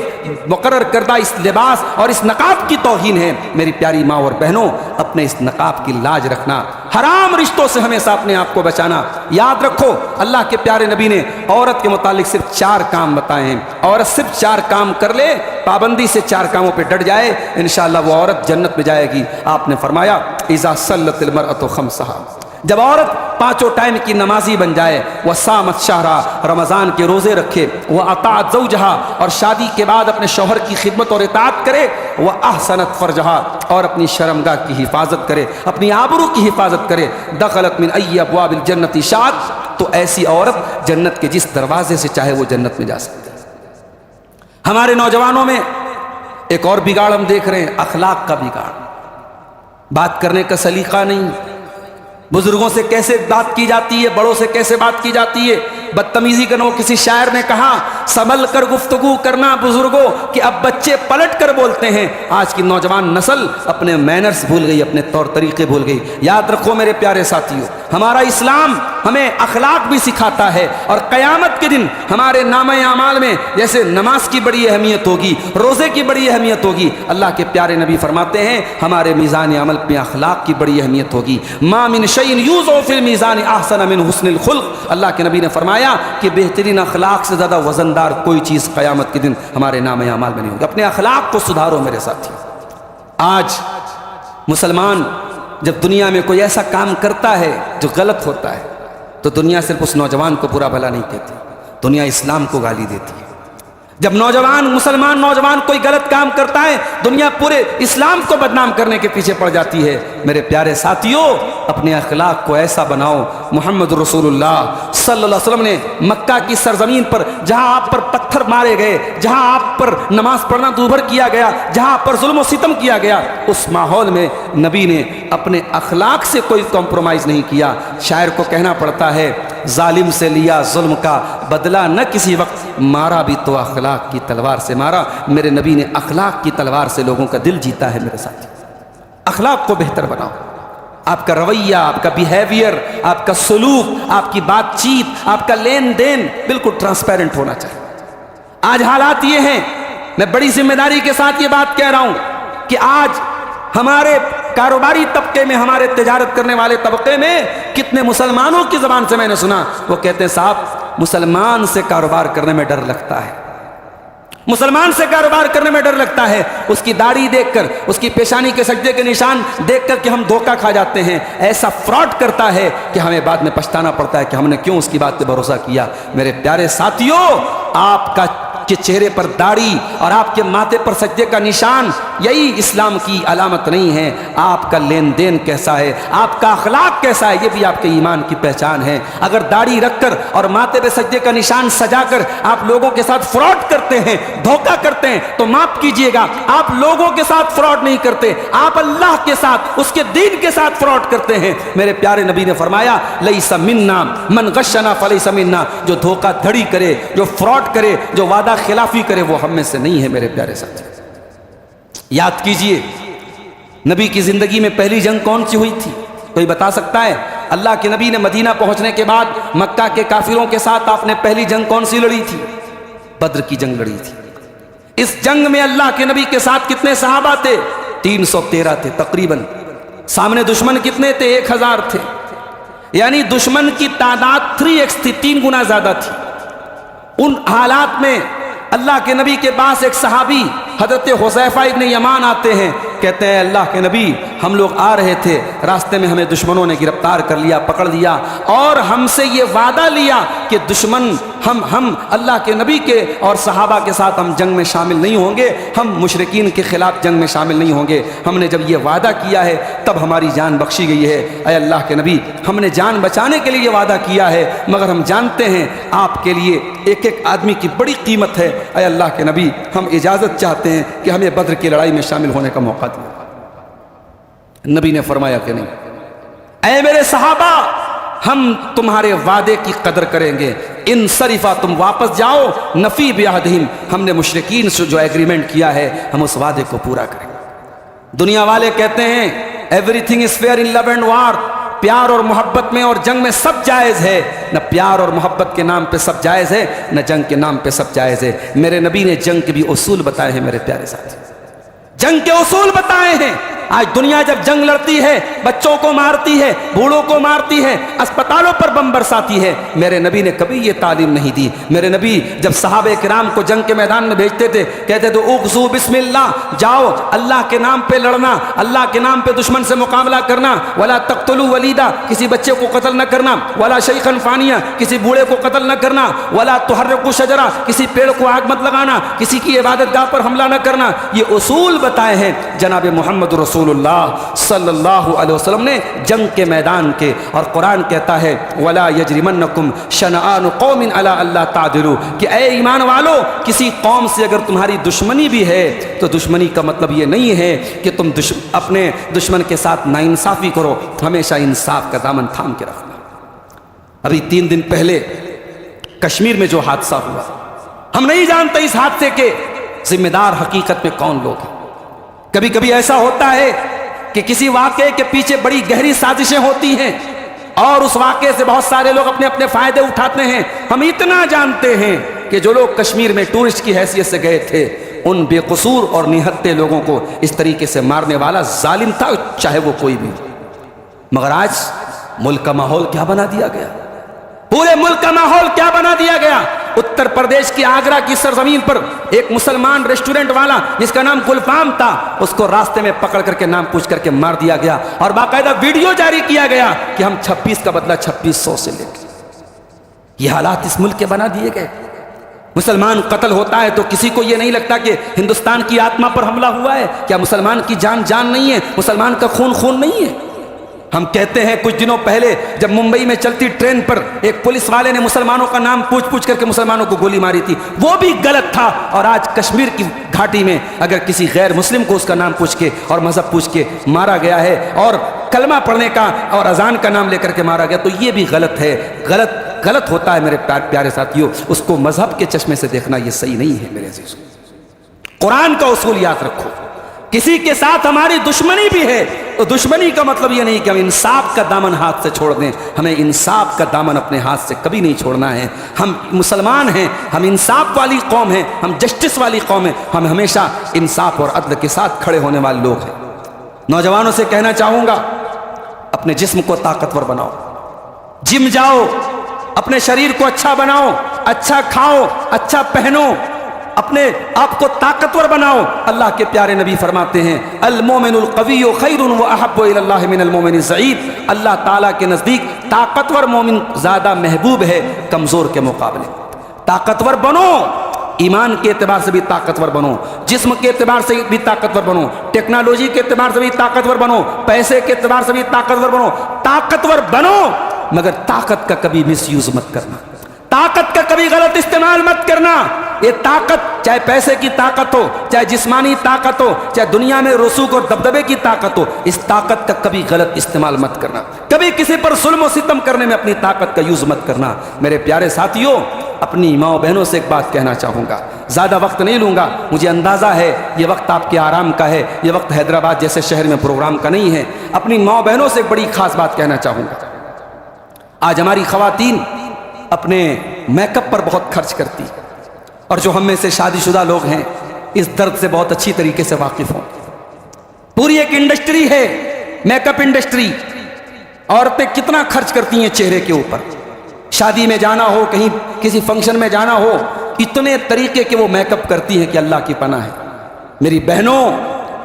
مقرر کردہ اس لباس اور اس نقاب کی توہین ہے۔ میری پیاری ماں اور بہنوں، اپنے اس نقاب کی لاج رکھنا، حرام رشتوں سے ہمیشہ اپنے آپ کو بچانا۔ یاد رکھو، اللہ کے پیارے نبی نے عورت کے متعلق صرف 4 کام بتائے ہیں۔ عورت صرف 4 کام کر لے، پابندی سے 4 کاموں پہ ڈٹ جائے، انشاءاللہ وہ عورت جنت میں جائے گی۔ آپ نے فرمایا اذا صلت المرأة خمسها، جب عورت 5 ٹائم کی نمازی بن جائے، وہ صامت شہرا، رمضان کے روزے رکھے، وہ اطاعت زوجہا، اور شادی کے بعد اپنے شوہر کی خدمت اور اطاعت کرے، وہ احسنت فرجہا، اور اپنی شرمگاہ کی حفاظت کرے، اپنی آبرو کی حفاظت کرے، دخلت من ای ابواب الجنت شاءت، تو ایسی عورت جنت کے جس دروازے سے چاہے وہ جنت میں جا سکتی ہے۔ ہمارے نوجوانوں میں ایک اور بگاڑ ہم دیکھ رہے ہیں، اخلاق کا بگاڑ، بات کرنے کا سلیقہ نہیں، بزرگوں سے کیسے بات کی جاتی ہے، بڑوں سے کیسے بات کی جاتی ہے، بدتمیزی کرنا۔ کسی شاعر نے کہا سنبھل کر گفتگو کرنا بزرگوں، کہ اب بچے پلٹ کر بولتے ہیں۔ آج کی نوجوان نسل اپنے مینرز بھول گئی، اپنے طور طریقے بھول گئی۔ یاد رکھو میرے پیارے ساتھیوں، ہمارا اسلام ہمیں اخلاق بھی سکھاتا ہے، اور قیامت کے دن ہمارے نامہ اعمال میں جیسے نماز کی بڑی اہمیت ہوگی، روزے کی بڑی اہمیت ہوگی، اللہ کے پیارے نبی فرماتے ہیں ہمارے میزان عمل پہ اخلاق کی بڑی اہمیت ہوگی۔ ما من شیء یوضع فی المیزان احسن من حسن الخلق، اللہ کے نبی نے فرمایا کہ بہترین اخلاق سے زیادہ وزندار کوئی چیز قیامت کے دن ہمارے نام اعمال میں نہیں ہوگی۔ اپنے اخلاق کو سدھارو میرے ساتھی۔ آج مسلمان جب دنیا میں کوئی ایسا کام کرتا ہے جو غلط ہوتا ہے تو دنیا صرف اس نوجوان کو برا بھلا نہیں کہتی، دنیا اسلام کو گالی دیتی ہے۔ جب مسلمان نوجوان کوئی غلط کام کرتا ہے دنیا پورے اسلام کو بدنام کرنے کے پیچھے پڑ جاتی ہے۔ میرے پیارے ساتھیوں، اپنے اخلاق کو ایسا بناؤ۔ محمد رسول اللہ صلی اللہ علیہ وسلم نے مکہ کی سرزمین پر جہاں آپ پر پتھر مارے گئے، جہاں آپ پر نماز پڑھنا دوبھر کیا گیا، جہاں آپ پر ظلم و ستم کیا گیا، اس ماحول میں نبی نے اپنے اخلاق سے کوئی کمپرومائز نہیں کیا۔ شاعر کو کہنا پڑتا ہے، ظالم سے لیا ظلم کا بدلہ نہ کسی وقت، مارا بھی تو اخلاق کی تلوار سے مارا۔ میرے نبی نے اخلاق کی تلوار سے لوگوں کا دل جیتا ہے۔ میرے ساتھ اخلاق کو بہتر بناؤ۔ آپ کا رویہ، آپ کا بیہیویئر، آپ کا سلوک، آپ کی بات چیت، آپ کا لین دین بالکل ٹرانسپیرنٹ ہونا چاہیے۔ آج حالات یہ ہیں، میں بڑی ذمہ داری کے ساتھ یہ بات کہہ رہا ہوں کہ آج ہمارے کاروباری طبقے میں، ہمارے تجارت کرنے والے طبقے میں کتنے مسلمانوں کی زبان سے میں نے سنا، وہ کہتے ہیں صاحب مسلمان سے کاروبار کرنے میں ڈر لگتا ہے، مسلمان سے کاروبار کرنے میں ڈر لگتا ہے، اس کی داڑھی دیکھ کر، اس کی پیشانی کے سجدے کے نشان دیکھ کر کہ ہم دھوکہ کھا جاتے ہیں، ایسا فراڈ کرتا ہے کہ ہمیں بعد میں پچھتانا پڑتا ہے کہ ہم نے کیوں اس کی بات پہ بھروسہ کیا۔ میرے پیارے ساتھیوں، آپ کا کہ چہرے پر داڑھی اور آپ کے ماتھے پر سجدے کا نشان یہی اسلام کی علامت نہیں ہے۔ آپ کا لین دین کیسا ہے، آپ کا اخلاق کیسا ہے، یہ بھی آپ کے ایمان کی پہچان ہے۔ اگر داڑھی رکھ کر اور ماتھے پہ سجدے کا نشان سجا کر آپ لوگوں کے ساتھ فراڈ کرتے ہیں، دھوکہ کرتے ہیں، تو معاف کیجئے گا، آپ لوگوں کے ساتھ فراڈ نہیں کرتے، آپ اللہ کے ساتھ، اس کے دین کے ساتھ فراڈ کرتے ہیں۔ میرے پیارے نبی نے فرمایا، لیس منا من غشنا فلیس منا، جو دھوکہ دھڑی کرے، جو فراڈ کرے، جو وعدہ خلافی کرے، وہ ہم میں سے نہیں ہے۔ میرے پیارے ساتھی، یاد کیجئے نبی کی زندگی میں پہلی جنگ کون سی ہوئی تھی؟ کوئی بتا سکتا ہے؟ اللہ کے نبی نے مدینہ پہنچنے کے بعد مکہ کے کافروں کے ساتھ آپ نے پہلی جنگ کون سی لڑی تھی؟ بدر کی جنگ لڑی تھی۔ اس جنگ میں اللہ کے نبی کے ساتھ کتنے صحابہ تھے؟ 313 تھے تقریباً۔ سامنے دشمن کتنے تھے؟ 1000 تھے، یعنی دشمن کی تعداد 3x تھی، 3 گنا زیادہ تھی۔ ان حالات میں اللہ کے نبی کے پاس ایک صحابی حضرت حذیفہ ابن یمان آتے ہیں، کہتے ہیں اللہ کے نبی، ہم لوگ آ رہے تھے، راستے میں ہمیں دشمنوں نے گرفتار کر لیا، پکڑ لیا، اور ہم سے یہ وعدہ لیا کہ دشمن ہم اللہ کے نبی کے اور صحابہ کے ساتھ ہم جنگ میں شامل نہیں ہوں گے، ہم مشرکین کے خلاف جنگ میں شامل نہیں ہوں گے۔ ہم نے جب یہ وعدہ کیا ہے تب ہماری جان بخشی گئی ہے۔ اے اللہ کے نبی، ہم نے جان بچانے کے لیے یہ وعدہ کیا ہے، مگر ہم جانتے ہیں آپ کے لیے ایک ایک آدمی کی بڑی قیمت ہے۔ اے اللہ کے نبی، ہم اجازت چاہتے ہیں کہ ہمیں بدر کی لڑائی میں شامل ہونے کا موقع دیا۔ نبی نے فرمایا کہ نہیں، اے میرے صحابہ، ہم تمہارے وعدے کی قدر کریں گے، انصرفا، تم واپس جاؤ، نفی بعہدہم، ہم نے مشرکین سے جو ایگریمنٹ کیا ہے ہم اس وعدے کو پورا کریں گے۔ دنیا والے کہتے ہیں everything is fair in love and war, پیار اور محبت میں اور جنگ میں سب جائز ہے۔ نہ پیار اور محبت کے نام پہ سب جائز ہے، نہ جنگ کے نام پہ سب جائز ہے۔ میرے نبی نے جنگ کے بھی اصول بتائے ہیں۔ میرے پیارے ساتھی، جنگ کے اصول بتائے ہیں۔ آج دنیا جب جنگ لڑتی ہے، بچوں کو مارتی ہے، بوڑھوں کو مارتی ہے، اسپتالوں پر بم برساتی ہے، میرے نبی نے کبھی یہ تعلیم نہیں دی۔ میرے نبی جب صحابہ کرام کو جنگ کے میدان میں بھیجتے تھے، کہتے تھے اغزو بسم اللہ، جاؤ اللہ کے نام پہ لڑنا، اللہ کے نام پہ دشمن سے مقابلہ کرنا، ولا تقتلوا ولیدا، کسی بچے کو قتل نہ کرنا، ولا شیخا فانیا، کسی بوڑھے کو قتل نہ کرنا، ولا تحرقوا شجرا، کسی پیڑ کو آگ مت لگانا، کسی کی عبادت گاہ پر حملہ نہ کرنا۔ یہ اصول بتائے ہیں جناب محمد رسول اللہ صلی اللہ علیہ وسلم نے جنگ کے میدان کے۔ اور قرآن کہتا ہے وَلَا يَجْرِمَنَّكُمْ شَنَآنُ قَوْمٍ عَلَىٰ أَلَّا تَعْدِلُوا، کہ اے ایمان والو، کسی قوم سے اگر تمہاری دشمنی بھی ہے تو دشمنی کا مطلب یہ نہیں ہے کہ تم اپنے دشمن کے ساتھ ناانصافی کرو، ہمیشہ انصاف کا دامن تھام کے رکھنا۔ ابھی 3 دن پہلے کشمیر میں جو حادثہ ہوا، ہم نہیں جانتے اس حادثے کے ذمہ دار حقیقت میں کون لوگ ہیں۔ کبھی کبھی ایسا ہوتا ہے کہ کسی واقعے کے پیچھے بڑی گہری سازشیں ہوتی ہیں اور اس واقعے سے بہت سارے لوگ اپنے اپنے فائدے اٹھاتے ہیں۔ ہم اتنا جانتے ہیں کہ جو لوگ کشمیر میں ٹورسٹ کی حیثیت سے گئے تھے، ان بے قصور اور نہتے لوگوں کو اس طریقے سے مارنے والا ظالم تھا، چاہے وہ کوئی بھی ہو۔ مگر آج ملک کا ماحول کیا بنا دیا گیا، پورے ملک کا ماحول کیا بنا دیا گیا۔ اتر پردیش کی آگرہ کی سرزمین پر ایک مسلمان ریسٹورنٹ والا جس کا نام گلفام تھا، اس کو راستے میں پکڑ کر کے نام پوچھ کر کے مار دیا گیا، اور باقاعدہ ویڈیو جاری کیا گیا کہ ہم 26 کا بدلہ 2600 سے لیں گے۔ یہ حالات اس ملک کے بنا دیے گئے۔ مسلمان قتل ہوتا ہے تو کسی کو یہ نہیں لگتا کہ ہندوستان کی آتما پر حملہ ہوا ہے؟ کیا مسلمان کی جان جان نہیں ہے؟ مسلمان کا خون خون نہیں ہے؟ ہم کہتے ہیں کچھ دنوں پہلے جب ممبئی میں چلتی ٹرین پر ایک پولیس والے نے مسلمانوں کا نام پوچھ کر کے مسلمانوں کو گولی ماری تھی، وہ بھی غلط تھا، اور آج کشمیر کی گھاٹی میں اگر کسی غیر مسلم کو اس کا نام پوچھ کے اور مذہب پوچھ کے مارا گیا ہے اور کلمہ پڑھنے کا اور اذان کا نام لے کر کے مارا گیا تو یہ بھی غلط ہے، غلط ہوتا ہے میرے پیارے ساتھیوں۔ اس کو مذہب کے چشمے سے دیکھنا یہ صحیح نہیں ہے میرے عزیزوں۔ قرآن کا اصول یاد رکھو، کسی کے ساتھ ہماری دشمنی بھی ہے تو دشمنی کا مطلب یہ نہیں کہ ہم انصاف کا دامن ہاتھ سے چھوڑ دیں، ہمیں انصاف کا دامن اپنے ہاتھ سے کبھی نہیں چھوڑنا ہے۔ ہم مسلمان ہیں، ہم انصاف والی قوم ہیں، ہم جسٹس والی قوم ہیں، ہم ہمیشہ انصاف اور عدل کے ساتھ کھڑے ہونے والے لوگ ہیں۔ نوجوانوں سے کہنا چاہوں گا، اپنے جسم کو طاقتور بناؤ، جم جاؤ، اپنے شریر کو اچھا بناؤ، اچھا کھاؤ، اچھا پہنو، اپنے آپ کو طاقتور بناؤ۔ اللہ کے پیارے نبی فرماتے ہیں المومن القوی خیر واحب الی اللہ من المومن الضعیف، اللہ تعالیٰ کے نزدیک طاقتور مومن زیادہ محبوب ہے کمزور کے مقابلے۔ طاقتور بنو، ایمان کے اعتبار سے بھی طاقتور بنو، جسم کے اعتبار سے بھی طاقتور بنو، ٹیکنالوجی کے اعتبار سے بھی طاقتور بنو، پیسے کے اعتبار سے بھی طاقتور بنو، طاقتور بنو، مگر طاقت کا کبھی مس یوز مت کرنا، طاقت کا کبھی غلط استعمال مت کرنا۔ یہ طاقت چاہے پیسے کی طاقت ہو، چاہے جسمانی طاقت ہو، چاہے دنیا میں رسوخ اور دبدبے کی طاقت ہو، اس طاقت کا کبھی غلط استعمال مت کرنا، کبھی کسی پر ظلم و ستم کرنے میں اپنی طاقت کا یوز مت کرنا۔ میرے پیارے ساتھیوں، اپنی ماں بہنوں سے ایک بات کہنا چاہوں گا، زیادہ وقت نہیں لوں گا، مجھے اندازہ ہے یہ وقت آپ کے آرام کا ہے، یہ وقت حیدرآباد جیسے شہر میں پروگرام کا نہیں ہے۔ اپنی ماں بہنوں سے ایک بڑی خاص بات کہنا چاہوں گا۔ آج ہماری خواتین اپنے میک اپ پر بہت خرچ کرتی، اور جو ہم میں سے شادی شدہ لوگ ہیں اس درد سے بہت اچھی طریقے سے واقف ہوں۔ پوری ایک انڈسٹری ہے میک اپ انڈسٹری، عورتیں کتنا خرچ کرتی ہیں چہرے کے اوپر، شادی میں جانا ہو، کہیں کسی فنکشن میں جانا ہو، اتنے طریقے کے وہ میک اپ کرتی ہیں کہ اللہ کی پناہ ہے۔ میری بہنوں،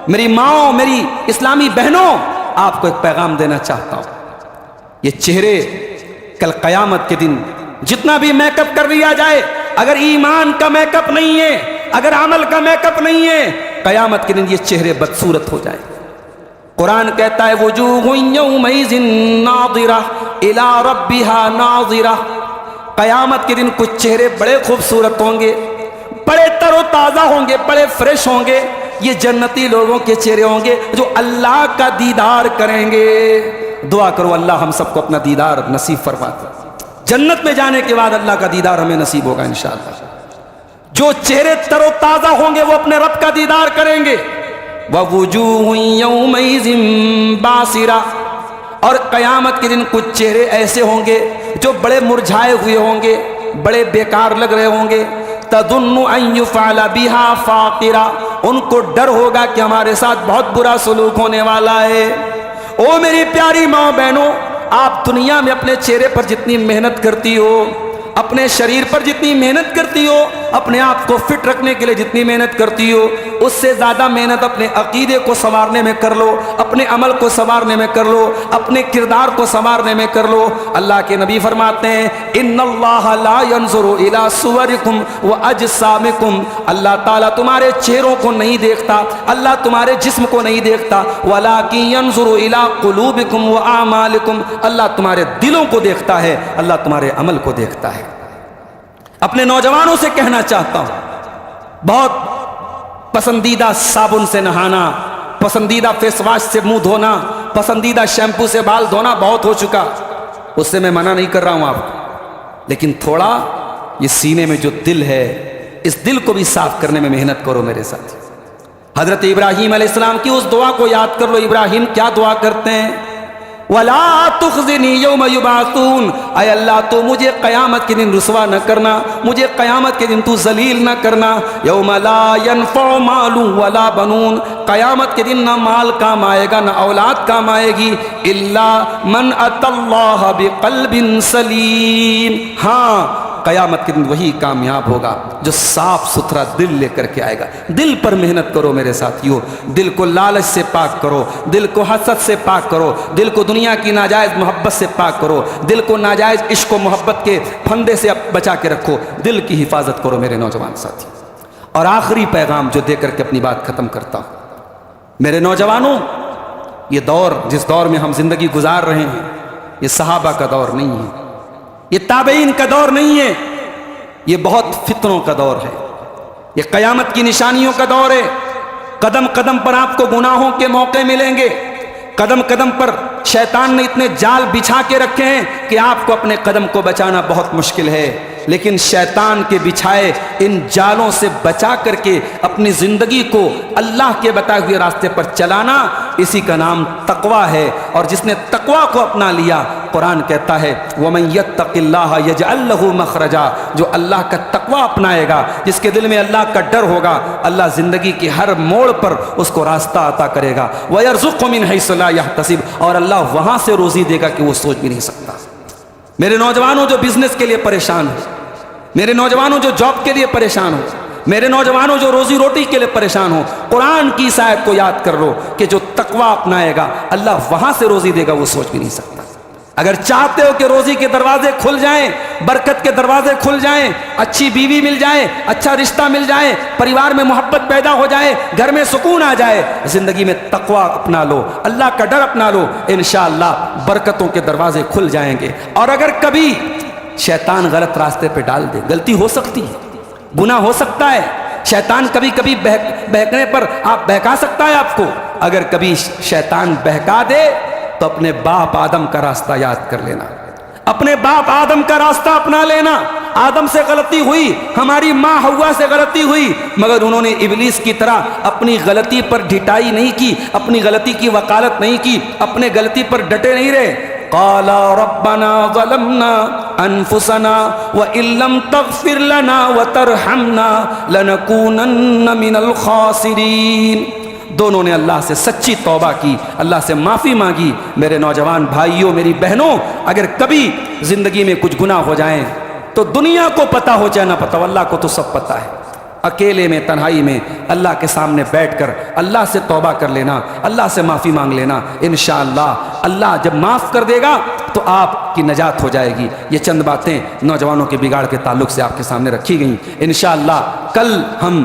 میری ماں، میری اسلامی بہنوں، آپ کو ایک پیغام دینا چاہتا ہوں، یہ چہرے کل قیامت کے دن جتنا بھی میک اپ کر لیا جائے، اگر ایمان کا میک اپ نہیں ہے، اگر عمل کا میک اپ نہیں ہے، قیامت کے دن یہ چہرے بدصورت ہو جائیں۔ قرآن کہتا ہے وجوہ یومئذ ناظرہ الی ربہا ناظرہ، قیامت کے دن کچھ چہرے بڑے خوبصورت ہوں گے، بڑے تر و تازہ ہوں گے، بڑے فریش ہوں گے، یہ جنتی لوگوں کے چہرے ہوں گے جو اللہ کا دیدار کریں گے۔ دعا کرو اللہ ہم سب کو اپنا دیدار نصیب فرما دے، جنت میں جانے کے بعد اللہ کا دیدار ہمیں نصیب ہوگا انشاءاللہ۔ جو چہرے تر و تازہ ہوں گے وہ اپنے رب کا دیدار کریں گے۔ وَوُجُوهٌ يَوْمَئِذٍ بَاسِرَةٌ، اور قیامت کے دن کچھ چہرے ایسے ہوں گے جو بڑے مرجھائے ہوئے ہوں گے، بڑے بیکار لگ رہے ہوں گے۔ تَظُنُّ أَن يُفْعَلَ بِهَا فَاقِرَةٌ، ان کو ڈر ہوگا کہ ہمارے ساتھ بہت برا سلوک ہونے والا ہے۔ او میری پیاری ماں بہنوں، آپ دنیا میں اپنے چہرے پر جتنی محنت کرتی ہو، اپنے شریر پر جتنی محنت کرتی ہو، اپنے آپ کو فٹ رکھنے کے لیے جتنی محنت کرتی ہو، اس سے زیادہ محنت اپنے عقیدے کو سنوارنے میں کر لو، اپنے عمل کو سنوارنے میں کر لو، اپنے کردار کو سنوارنے میں کر لو۔ اللہ کے نبی فرماتے ہیں ان اللہ لا ينظر الى صورکم واجسامکم، اللہ تعالیٰ تمہارے چہروں کو نہیں دیکھتا، اللہ تمہارے جسم کو نہیں دیکھتا، ولکن ينظر الى قلوبکم واعمالکم، اللہ تمہارے دلوں کو دیکھتا ہے، اللہ تمہارے عمل کو دیکھتا ہے۔ اپنے نوجوانوں سے کہنا چاہتا ہوں، بہت پسندیدہ صابن سے نہانا، پسندیدہ فیس واش سے منہ دھونا، پسندیدہ شیمپو سے بال دھونا بہت ہو چکا، اس سے میں منع نہیں کر رہا ہوں آپ کو، لیکن تھوڑا یہ سینے میں جو دل ہے اس دل کو بھی صاف کرنے میں محنت کرو میرے ساتھ۔ حضرت ابراہیم علیہ السلام کی اس دعا کو یاد کر لو۔ ابراہیم کیا دعا کرتے ہیں؟ وَلَا تُخْزِنِي يَوْمَ يُبْعَثُونَ، اے اللہ تو مجھے قیامت کے دن رسوا نہ کرنا، مجھے قیامت کے دن تو ذلیل نہ کرنا۔ یوم لا ينفع مال ولا بنون، قیامت کے دن نہ مال کام آئے گا نہ اولاد کام آئے گی، الا من اتى اللہ بقلب سلیم، ہاں قیامت کے دن وہی کامیاب ہوگا جو صاف ستھرا دل لے کر کے آئے گا۔ دل پر محنت کرو میرے ساتھیو، دل کو لالچ سے پاک کرو، دل کو حسد سے پاک کرو، دل کو دنیا کی ناجائز محبت سے پاک کرو، دل کو ناجائز عشق و محبت کے پھندے سے بچا کے رکھو، دل کی حفاظت کرو میرے نوجوان ساتھی۔ اور آخری پیغام جو دے کر کے اپنی بات ختم کرتا ہوں، میرے نوجوانوں، یہ دور جس دور میں ہم زندگی گزار رہے ہیں، یہ صحابہ کا دور نہیں ہے، یہ تابعین کا دور نہیں ہے، یہ بہت فتنوں کا دور ہے، یہ قیامت کی نشانیوں کا دور ہے۔ قدم قدم پر آپ کو گناہوں کے موقع ملیں گے، قدم قدم پر شیطان نے اتنے جال بچھا کے رکھے ہیں کہ آپ کو اپنے قدم کو بچانا بہت مشکل ہے، لیکن شیطان کے بچھائے ان جالوں سے بچا کر کے اپنی زندگی کو اللہ کے بتائے ہوئے راستے پر چلانا، اسی کا نام تقویٰ ہے۔ اور جس نے تقویٰ کو اپنا لیا، قرآن کہتا ہے وَمَن يَتَّقِ اللَّهَ يَجْعَل لَّهُ مَخْرَجًا، جو اللہ کا تقویٰ اپنائے گا، جس کے دل میں اللہ کا ڈر ہوگا، اللہ زندگی کے ہر موڑ پر اس کو راستہ عطا کرے گا۔ وَيَرْزُقْهُ مِنْ حَيْثُ لَا يَحْتَسِبُ، اور اللہ وہاں سے روزی دے گا کہ وہ سوچ بھی نہیں سکتا۔ میرے نوجوانوں جو بزنس کے لیے پریشان ہیں، میرے نوجوانوں جو جاب کے لیے پریشان ہو، میرے نوجوانوں جو روزی روٹی کے لیے پریشان ہو، قرآن کی اس آیت کو یاد کر لو کہ جو تقویٰ اپنائے گا اللہ وہاں سے روزی دے گا، وہ سوچ بھی نہیں سکتا۔ اگر چاہتے ہو کہ روزی کے دروازے کھل جائیں، برکت کے دروازے کھل جائیں، اچھی بیوی مل جائے، اچھا رشتہ مل جائے، پریوار میں محبت پیدا ہو جائے، گھر میں سکون آ جائے، زندگی میں تقویٰ اپنا لو، اللہ کا ڈر اپنا لو، انشاءاللہ برکتوں کے دروازے کھل جائیں گے۔ اور اگر کبھی شیطان غلط راستے پہ ڈال دے، غلطی ہو سکتی ہے، گناہ ہو سکتا ہے، شیطان کبھی کبھی بہکنے پر بہکا سکتا ہے آپ کو، اگر کبھی شیطان بہکا دے تو اپنے باپ آدم کا راستہ یاد کر لینا، اپنے باپ آدم کا راستہ اپنا لینا۔ آدم سے غلطی ہوئی، ہماری ماں حوا سے غلطی ہوئی، مگر انہوں نے ابلیس کی طرح اپنی غلطی پر ڈھٹائی نہیں کی، اپنی غلطی کی وکالت نہیں کی، اپنے غلطی پر ڈٹے نہیں رہے۔ قال ربنا ظلمنا انفسنا وان لم تغفر لنا وترحمنا لنكونن من الخاسرین۔ دونوں نے اللہ سے سچی توبہ کی، اللہ سے معافی مانگی۔ میرے نوجوان بھائیوں، میری بہنوں، اگر کبھی زندگی میں کچھ گناہ ہو جائیں تو دنیا کو پتہ ہو چاہے نہ پتہ ہو، اللہ کو تو سب پتہ ہے، اکیلے میں تنہائی میں اللہ کے سامنے بیٹھ کر اللہ سے توبہ کر لینا، اللہ سے معافی مانگ لینا، انشاءاللہ اللہ جب معاف کر دے گا تو آپ کی نجات ہو جائے گی۔ یہ چند باتیں نوجوانوں کے بگاڑ کے تعلق سے آپ کے سامنے رکھی گئیں۔ انشاءاللہ کل ہم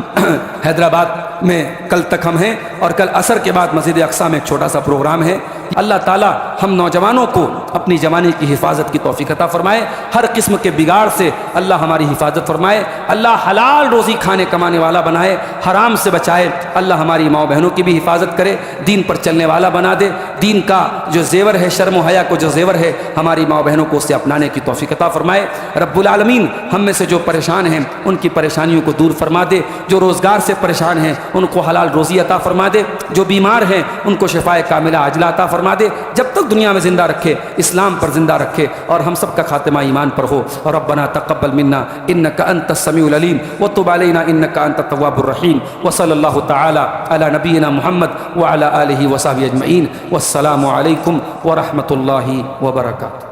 حیدرآباد میں، کل تک ہم ہیں، اور کل عصر کے بعد مسجد اقصی میں ایک چھوٹا سا پروگرام ہے۔ اللہ تعالیٰ ہم نوجوانوں کو اپنی جوانی کی حفاظت کی توفیق عطا فرمائے، ہر قسم کے بگاڑ سے اللہ ہماری حفاظت فرمائے، اللہ حلال روزی کھانے کمانے والا بنائے، حرام سے بچائے، اللہ ہماری ماؤں بہنوں کی بھی حفاظت کرے، دین پر چلنے والا بنا دے، دین کا جو زیور ہے، شرم و حیا کو جو زیور ہے، ہماری ماؤں بہنوں کو اسے اپنانے کی توفیق عطا فرمائے۔ رب العالمین ہم میں سے جو پریشان ہیں ان کی پریشانیوں کو دور فرما دے، جو روزگار سے پریشان ہیں ان کو حلال روزی عطا فرما دے، جو بیمار ہیں ان کو شفائے کاملہ عاجلہ عطا فرما دے، جب تک دنیا میں زندہ رکھے، اسلام پر زندہ رکھے، اور ہم سب کا خاتمہ ایمان پر ہو۔ اور ربنا تقبل منا انک انت السمیع العلیم وتب علینا انک انت التواب الرحیم، وصلی اللہ تعالی علی نبینا محمد وعلی آلہ وصحبہ اجمعین، والسلام علیکم ورحمۃ اللہ وبرکاتہ۔